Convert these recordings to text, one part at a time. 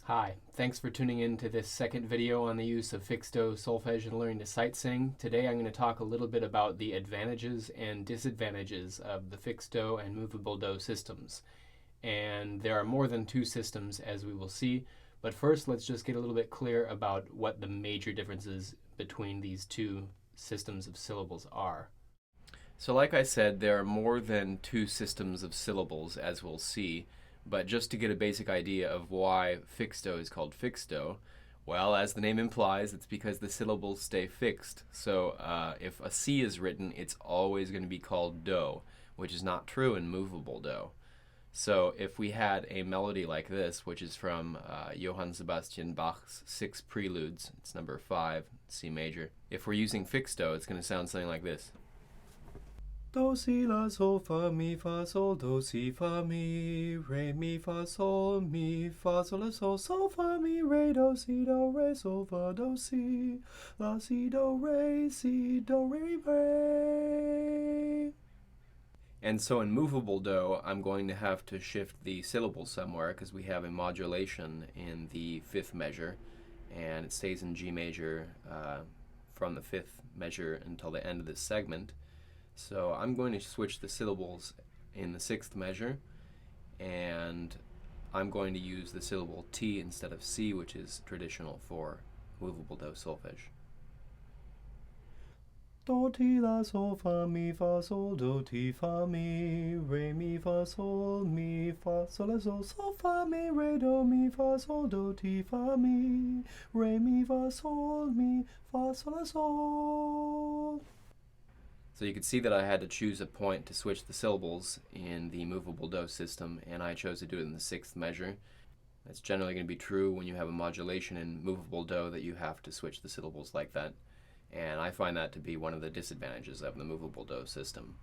Hi, thanks for tuning in to this second video on the use of Fixeddo, Solfège, and learning to sight sing. Today I'm going to talk a little bit about the advantages and disadvantages of the Fixeddo and Movabledo systems. And there are more than two systems, as we will see, but first let's just get a little bit clear about what the major differences between these two systems of syllables are. So like I said, there are more than two systems of syllables, as we'll see. But just to get a basic idea of why Fixeddo is called Fixeddo, well, as the name implies, it's because the syllables stay fixed. So if a C is written, it's always going to be called do, which is not true in Movabledo. So if we had a melody like this, which is from Johann Sebastian Bach's Six Preludes, it's number 5, C major. If we're using Fixeddo, it's going to sound something like this. Do, si, la, sol, fa, mi, do, si, fa, mi, re, mi, fa, sol, la, sol, fa, mi, re, do, sol, fa, do, si, la, si, do, re, re. And so in Movabledo, I'm going to have to shift the syllables somewhere because we have a modulation in the 5th measure, and it stays in G major from the 5th measure until the end of this segment. So I'm going to switch the syllables in the 6th measure, and I'm going to use the syllable T instead of C, which is traditional for Movabledo solfège. Do, ti, la, sol, fa, do, ti, fa, mi, re, mi, fa, sol, la, sol, fa, mi, re, do, ti, fa, mi, re, mi, fa, sol, la, sol. So you can see that I had to choose a point to switch the syllables in the Movabledo system, and I chose to do it in the 6th measure. That's generally going to be true when you have a modulation in Movabledo, that you have to switch the syllables like that. And I find that to be one of the disadvantages of the Movabledo system.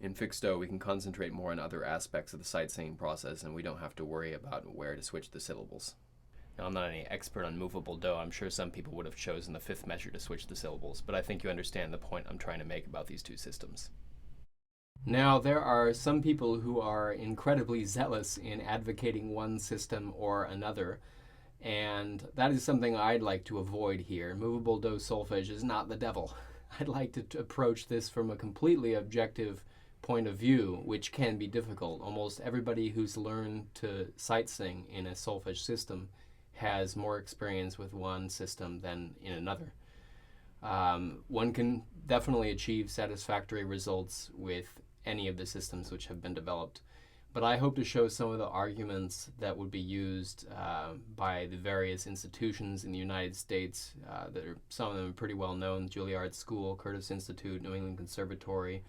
In Fixeddo, we can concentrate more on other aspects of the sight singing process, and we don't have to worry about where to switch the syllables. Now, I'm not any expert on Movabledo. I'm sure some people would have chosen the 5th measure to switch the syllables, but I think you understand the point I'm trying to make about these two systems. Now, there are some people who are incredibly zealous in advocating one system or another, and that is something I'd like to avoid here. Movabledo solfège is not the devil. I'd like to approach this from a completely objective point of view, which can be difficult. Almost everybody who's learned to sight sing in a solfège system has more experience with one system than in another. One can definitely achieve satisfactory results with any of the systems which have been developed, but I hope to show some of the arguments that would be used by the various institutions in the United States. Some of them are pretty well known: Juilliard School, Curtis Institute, New England Conservatory,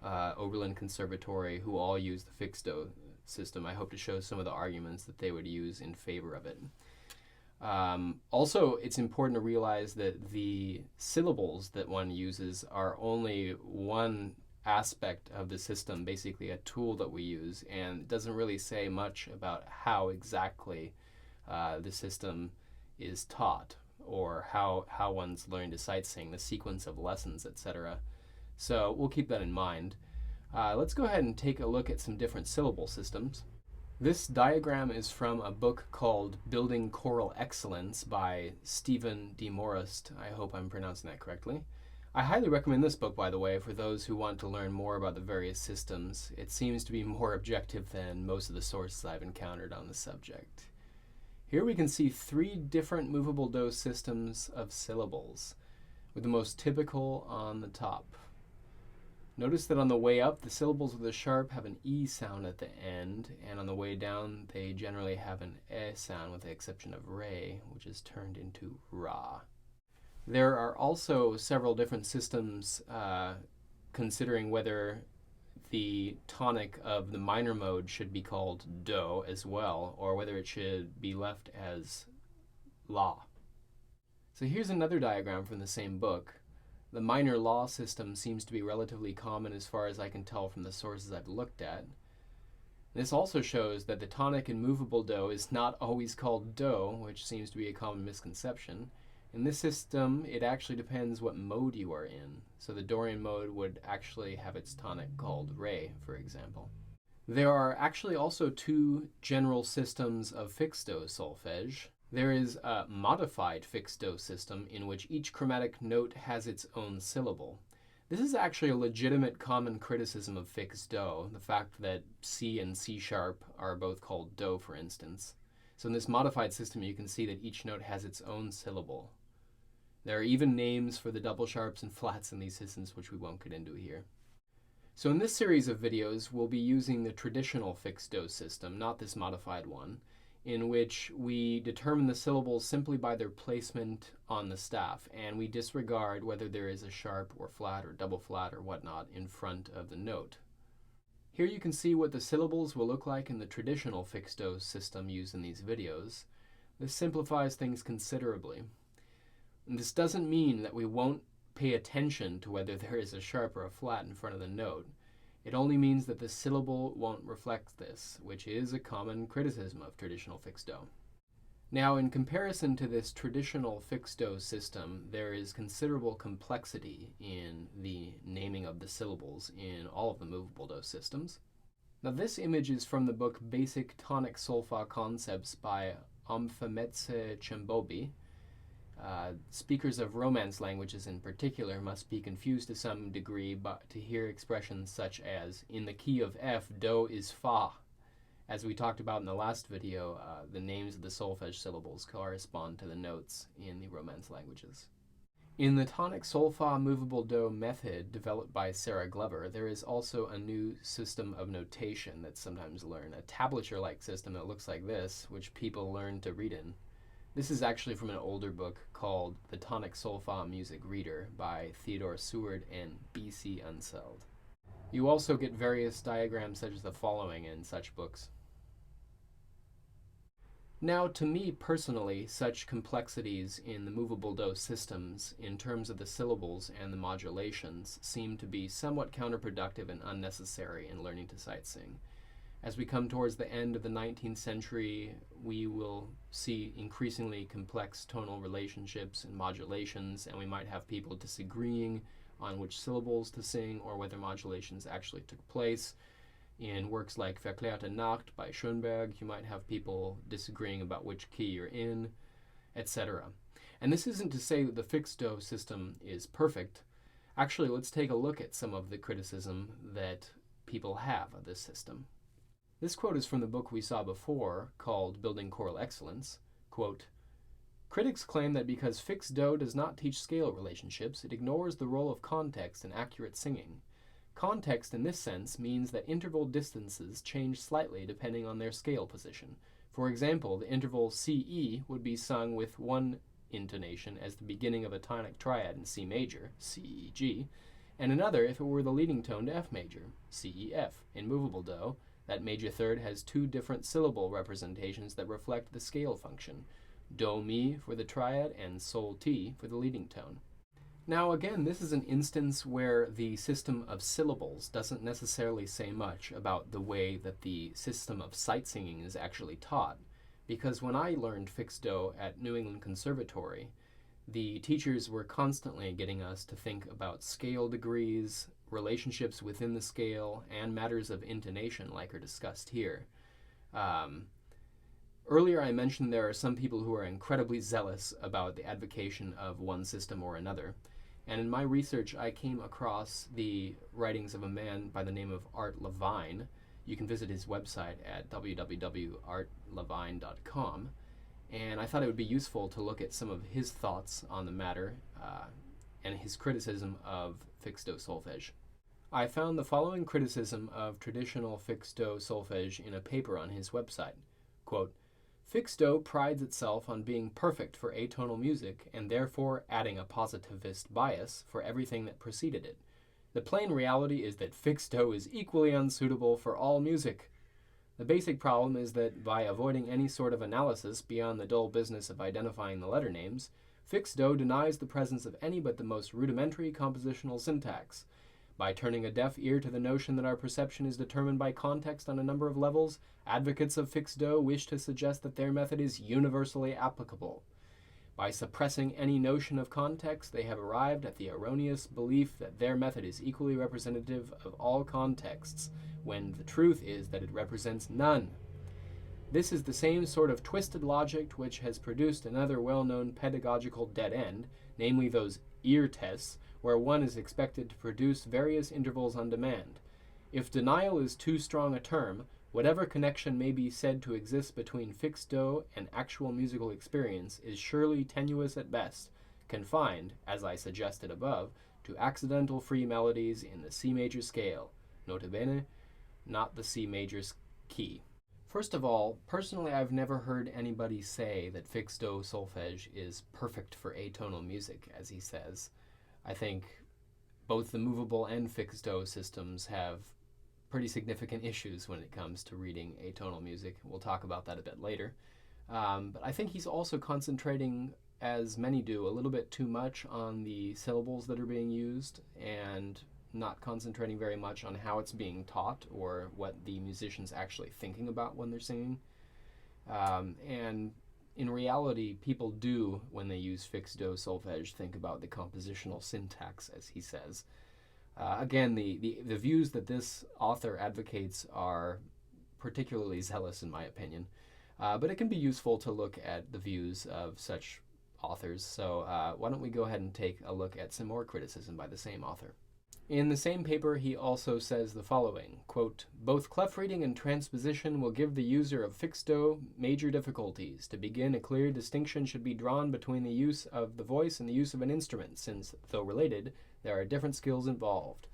Oberlin Conservatory, who all use the Fixeddo system. I hope to show some of the arguments that they would use in favor of it. Also, it's important to realize that the syllables that one uses are only one aspect of the system, basically a tool that we use, and it doesn't really say much about how exactly the system is taught or how one's learning to sight sing, the sequence of lessons, etc. So we'll keep that in mind. Let's go ahead and take a look at some different syllable systems. This diagram is from a book called Building Choral Excellence by Stephen D. Morist. I hope I'm pronouncing that correctly. I highly recommend this book, by the way, for those who want to learn more about the various systems. It seems to be more objective than most of the sources I've encountered on the subject. Here we can see 3 different Movabledo systems of syllables, with the most typical on the top. Notice that on the way up, the syllables with a sharp have an E sound at the end, and on the way down, they generally have an E sound, with the exception of re, which is turned into ra. There are also several different systems considering whether the tonic of the minor mode should be called do as well, or whether it should be left as la. So here's another diagram from the same book. The minor law system seems to be relatively common as far as I can tell from the sources I've looked at. This also shows that the tonic in Movabledo is not always called do, which seems to be a common misconception. In this system, it actually depends what mode you are in. So the Dorian mode would actually have its tonic called re, for example. There are actually also two general systems of Fixeddo solfège. There is a modified Fixeddo system in which each chromatic note has its own syllable. This is actually a legitimate common criticism of Fixeddo, the fact that C and C sharp are both called do, for instance. So in this modified system, you can see that each note has its own syllable. There are even names for the double sharps and flats in these systems, which we won't get into here. So in this series of videos, we'll be using the traditional Fixeddo system, not this modified one, in which we determine the syllables simply by their placement on the staff, and we disregard whether there is a sharp or flat or double flat or whatnot in front of the note. Here you can see what the syllables will look like in the traditional Fixeddo system used in these videos. This simplifies things considerably. And this doesn't mean that we won't pay attention to whether there is a sharp or a flat in front of the note. It only means that the syllable won't reflect this, which is a common criticism of traditional Fixeddo. Now, in comparison to this traditional Fixeddo system, there is considerable complexity in the naming of the syllables in all of the Movabledo systems. Now, this image is from the book Basic Tonic Solfa Concepts by Omfemetse Chembobi. Speakers of Romance languages in particular must be confused to some degree to hear expressions such as, in the key of F, do is fa. As we talked about in the last video, the names of the solfège syllables correspond to the notes in the Romance languages. In the tonic solfa Movabledo method developed by Sarah Glover, there is also a new system of notation that's sometimes learned, a tablature-like system that looks like this, which people learn to read in. This is actually from an older book called The Tonic Solfa Music Reader by Theodore Seward and B.C. Unseld. You also get various diagrams such as the following in such books. Now, to me personally, such complexities in the Movabledo systems in terms of the syllables and the modulations seem to be somewhat counterproductive and unnecessary in learning to sight sing. As we come towards the end of the 19th century, we will see increasingly complex tonal relationships and modulations, and we might have people disagreeing on which syllables to sing or whether modulations actually took place. In works like Verklärte Nacht by Schoenberg, you might have people disagreeing about which key you're in, etc. And this isn't to say that the Fixeddo system is perfect. Actually, let's take a look at some of the criticism that people have of this system. This quote is from the book we saw before, called Building Choral Excellence. Quote, critics claim that because Fixeddo does not teach scale relationships, it ignores the role of context in accurate singing. Context in this sense means that interval distances change slightly depending on their scale position. For example, the interval CE would be sung with one intonation as the beginning of a tonic triad in C major, CEG, and another if it were the leading tone to F major, CEF. In Movabledo, that major third has two different syllable representations that reflect the scale function, do-mi for the triad and sol-ti for the leading tone. Now again, this is an instance where the system of syllables doesn't necessarily say much about the way that the system of sight singing is actually taught, because when I learned Fixeddo at New England Conservatory, the teachers were constantly getting us to think about scale degrees, relationships within the scale, and matters of intonation like are discussed here. Earlier I mentioned there are some people who are incredibly zealous about the advocation of one system or another, and in my research I came across the writings of a man by the name of Art Levine. You can visit his website at www.artlevine.com, and I thought it would be useful to look at some of his thoughts on the matter and his criticism of Fixeddo solfège. I found the following criticism of traditional Fixeddo solfège in a paper on his website. Quote, Fixeddo prides itself on being perfect for atonal music and therefore adding a positivist bias for everything that preceded it. The plain reality is that Fixeddo is equally unsuitable for all music. The basic problem is that by avoiding any sort of analysis beyond the dull business of identifying the letter names, Fixeddo denies the presence of any but the most rudimentary compositional syntax. By turning a deaf ear to the notion that our perception is determined by context on a number of levels, advocates of Fixeddo wish to suggest that their method is universally applicable. By suppressing any notion of context, they have arrived at the erroneous belief that their method is equally representative of all contexts, when the truth is that it represents none. This is the same sort of twisted logic which has produced another well-known pedagogical dead end, namely those ear tests, where one is expected to produce various intervals on demand. If denial is too strong a term, whatever connection may be said to exist between Fixeddo and actual musical experience is surely tenuous at best, confined, as I suggested above, to accidental free melodies in the C major scale, nota bene, not the C major key. First of all, personally I've never heard anybody say that Fixeddo solfège is perfect for atonal music, as he says. I think both the movable and Fixeddo systems have pretty significant issues when it comes to reading atonal music. We'll talk about that a bit later. But I think he's also concentrating, as many do, a little bit too much on the syllables that are being used and not concentrating very much on how it's being taught or what the musician's actually thinking about when they're singing. And in reality, people do, when they use Fixeddo solfège, think about the compositional syntax, as he says. Again, the views that this author advocates are particularly zealous, in my opinion, but it can be useful to look at the views of such authors. So why don't we go ahead and take a look at some more criticism by the same author. In the same paper, he also says the following, quote, "Both clef reading and transposition will give the user of Fixeddo major difficulties. To begin, a clear distinction should be drawn between the use of the voice and the use of an instrument, since, though related, there are different skills involved.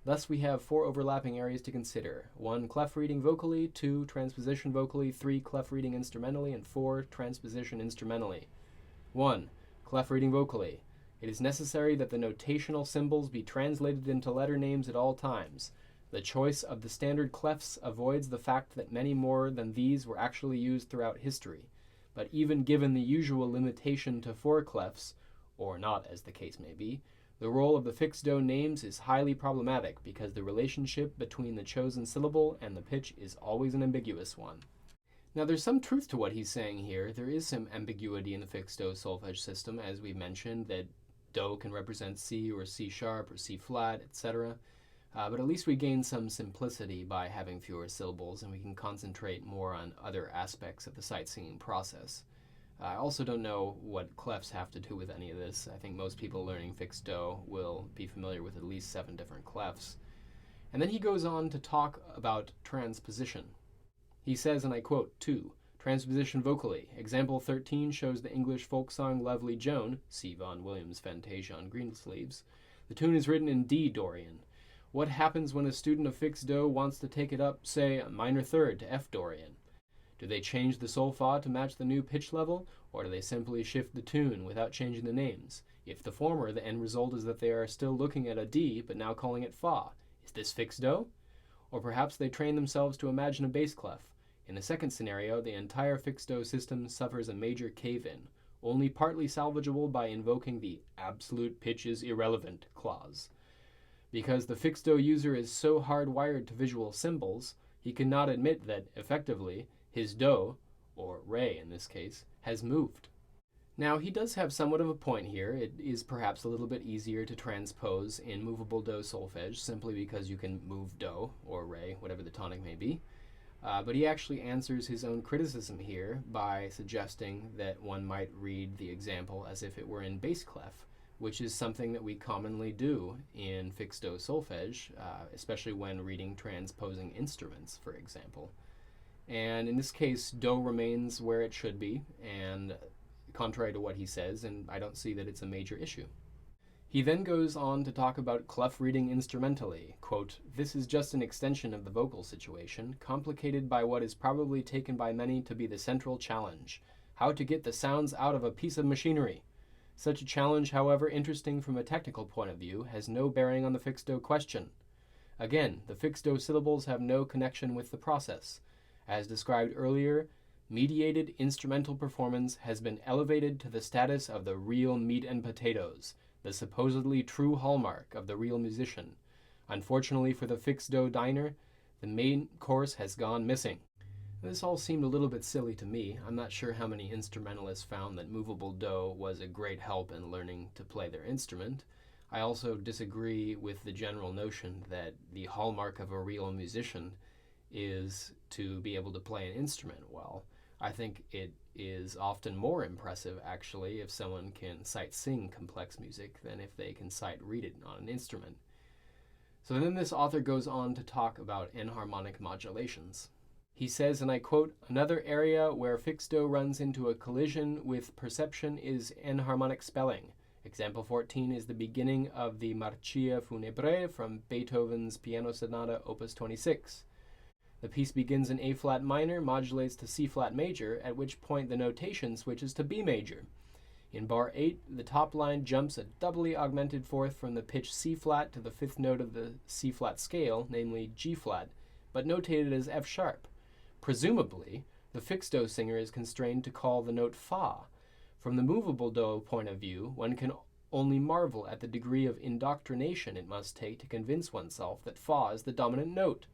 Thus, we have 4 overlapping areas to consider. 1. Clef reading vocally, 2. Transposition vocally, 3. Clef reading instrumentally, and 4. Transposition instrumentally. 1. Clef reading vocally. It is necessary that the notational symbols be translated into letter names at all times. The choice of the standard clefs avoids the fact that many more than these were actually used throughout history. But even given the usual limitation to 4 clefs, or not as the case may be, the role of the Fixeddo names is highly problematic because the relationship between the chosen syllable and the pitch is always an ambiguous one." Now there's some truth to what he's saying here. There is some ambiguity in the Fixeddo solfège system, as we mentioned, that Do can represent C or C sharp or C flat, etc. But at least we gain some simplicity by having fewer syllables, and we can concentrate more on other aspects of the sight singing process. I also don't know what clefs have to do with any of this. I think most people learning Fixeddo will be familiar with at least 7 different clefs. And then he goes on to talk about transposition. He says, and I quote, 2. Transposition vocally. Example 13 shows the English folk song Lovely Joan, C. Vaughan Williams' Fantasia on Greensleeves. The tune is written in D Dorian. What happens when a student of Fixeddo wants to take it up, say, a minor third to F Dorian? Do they change the sol fa to match the new pitch level, or do they simply shift the tune without changing the names? If the former, the end result is that they are still looking at a D, but now calling it fa. Is this Fixeddo? Or perhaps they train themselves to imagine a bass clef. In the second scenario, the entire Fixeddo system suffers a major cave-in, only partly salvageable by invoking the absolute pitch is irrelevant clause. Because the Fixeddo user is so hardwired to visual symbols, he cannot admit that, effectively, his Do, or Re in this case, has moved. Now, he does have somewhat of a point here. It is perhaps a little bit easier to transpose in moveable-do solfège, simply because you can move Do, or Re, whatever the tonic may be. But he actually answers his own criticism here by suggesting that one might read the example as if it were in bass clef, which is something that we commonly do in Fixeddo solfège, especially when reading transposing instruments, for example. And in this case, Do remains where it should be, and contrary to what he says, and I don't see that it's a major issue. He then goes on to talk about clef reading instrumentally. Quote, "This is just an extension of the vocal situation, complicated by what is probably taken by many to be the central challenge, how to get the sounds out of a piece of machinery. Such a challenge, however interesting from a technical point of view, has no bearing on the Fixeddo question. Again, the Fixeddo syllables have no connection with the process. As described earlier, mediated instrumental performance has been elevated to the status of the real meat and potatoes, the supposedly true hallmark of the real musician. Unfortunately for the Fixeddo diner, the main course has gone missing." This all seemed a little bit silly to me. I'm not sure how many instrumentalists found that Movable-do was a great help in learning to play their instrument. I also disagree with the general notion that the hallmark of a real musician is to be able to play an instrument well. I think it is often more impressive, actually, if someone can sight-sing complex music than if they can sight-read it on an instrument. So then this author goes on to talk about enharmonic modulations. He says, and I quote, "Another area where Fixeddo runs into a collision with perception is enharmonic spelling. Example 14 is the beginning of the Marcia Funebre from Beethoven's Piano Sonata, Opus 26. The piece begins in A-flat minor, modulates to C-flat major, at which point the notation switches to B major. In bar 8, the top line jumps a doubly augmented fourth from the pitch C-flat to the fifth note of the C-flat scale, namely G-flat, but notated as F-sharp. Presumably, the Fixeddo singer is constrained to call the note Fa. From the Movable-do point of view, one can only marvel at the degree of indoctrination it must take to convince oneself that Fa is the dominant note.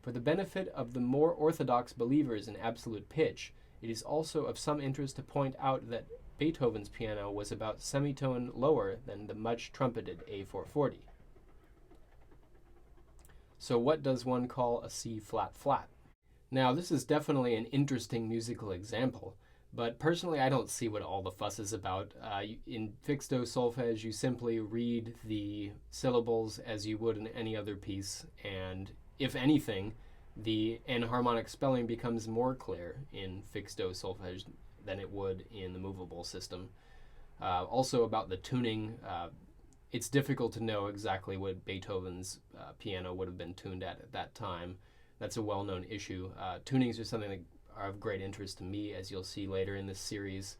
For the benefit of the more orthodox believers in absolute pitch, it is also of some interest to point out that Beethoven's piano was about semitone lower than the much trumpeted A440. So what does one call a C flat flat? Now, this is definitely an interesting musical example, but personally I don't see what all the fuss is about. In Fixeddo solfège, you simply read the syllables as you would in any other piece, and if anything, the enharmonic spelling becomes more clear in Fixeddo solfège than it would in the movable system. Also about the tuning, it's difficult to know exactly what Beethoven's piano would have been tuned at that time. That's a well-known issue. Tunings are something that are of great interest to me, as you'll see later in this series.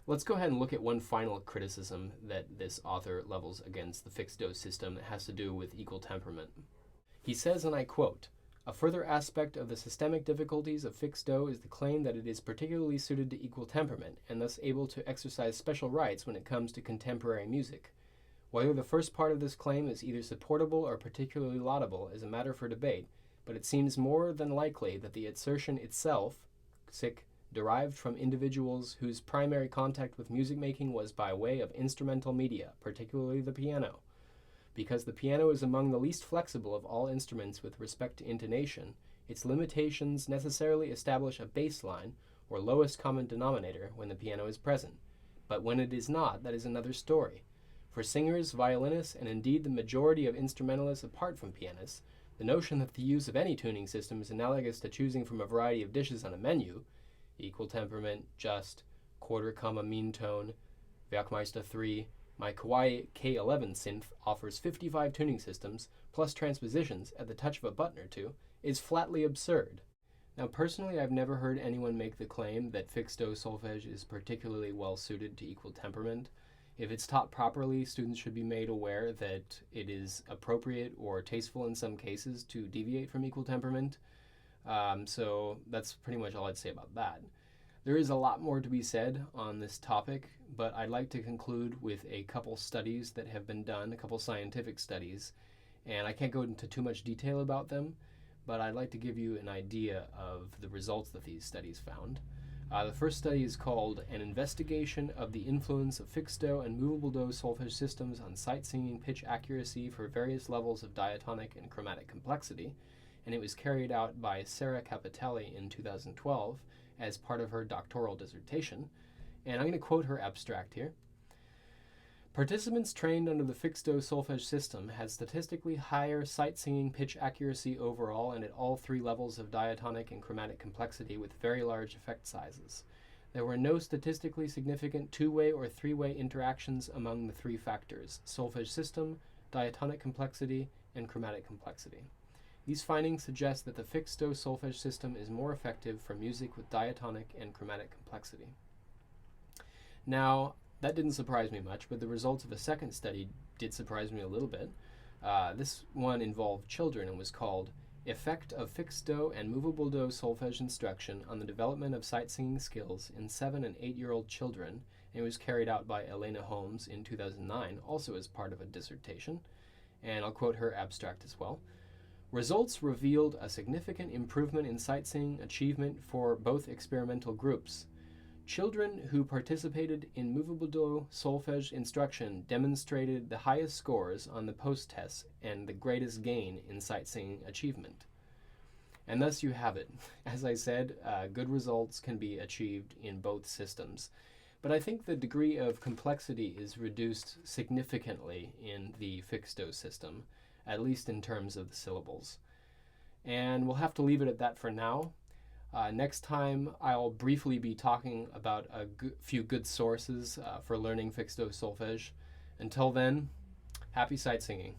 Let's go ahead and look at one final criticism that this author levels against the Fixeddo system that has to do with equal temperament. He says, and I quote, "A further aspect of the systemic difficulties of Fixeddo is the claim that it is particularly suited to equal temperament, and thus able to exercise special rights when it comes to contemporary music. Whether the first part of this claim is either supportable or particularly laudable is a matter for debate, but it seems more than likely that the assertion itself, derived from individuals whose primary contact with music making was by way of instrumental media, particularly the piano. Because the piano is among the least flexible of all instruments with respect to intonation, its limitations necessarily establish a baseline, or lowest common denominator, when the piano is present. But when it is not, that is another story. For singers, violinists, and indeed the majority of instrumentalists apart from pianists, the notion that the use of any tuning system is analogous to choosing from a variety of dishes on a menu, equal temperament, just, quarter comma mean tone, Werkmeister 3, my Kawaii K11 synth offers 55 tuning systems, plus transpositions at the touch of a button or two, is flatly absurd. Now personally, I've never heard anyone make the claim that Fixeddo solfège is particularly well suited to equal temperament. If it's taught properly, students should be made aware that it is appropriate or tasteful in some cases to deviate from equal temperament. So that's pretty much all I'd say about that. There is a lot more to be said on this topic, but I'd like to conclude with a couple studies that have been done, a couple scientific studies, and I can't go into too much detail about them, but I'd like to give you an idea of the results that these studies found. The first study is called An Investigation of the Influence of Fixeddo and Movable-do solfège Systems on Sight-Singing Pitch Accuracy for Various Levels of Diatonic and Chromatic Complexity, and it was carried out by Sarah Capitelli in 2012 as part of her doctoral dissertation, and I'm going to quote her abstract here. Participants trained under the Fixeddo solfège system had statistically higher sight-singing pitch accuracy overall and at all three levels of diatonic and chromatic complexity with very large effect sizes. There were no statistically significant two-way or three-way interactions among the three factors, solfège system, diatonic complexity, and chromatic complexity. These findings suggest that the Fixeddo solfège system is more effective for music with diatonic and chromatic complexity. Now, that didn't surprise me much, but the results of a second study did surprise me a little bit. This one involved children and was called Effect of Fixeddo and Movable-do solfège Instruction on the Development of Sight-Singing Skills in 7 and 8-year-old Children, and it was carried out by Elena Holmes in 2009, also as part of a dissertation, and I'll quote her abstract as well. Results revealed a significant improvement in sight singing achievement for both experimental groups. Children who participated in Movabledo solfège instruction demonstrated the highest scores on the post-tests and the greatest gain in sight singing achievement. And thus you have it. As I said, good results can be achieved in both systems. But I think the degree of complexity is reduced significantly in the Fixeddo system, at least in terms of the syllables. And we'll have to leave it at that for now. Next time, I'll briefly be talking about a few good sources for learning Fixeddo solfège. Until then, happy sight singing.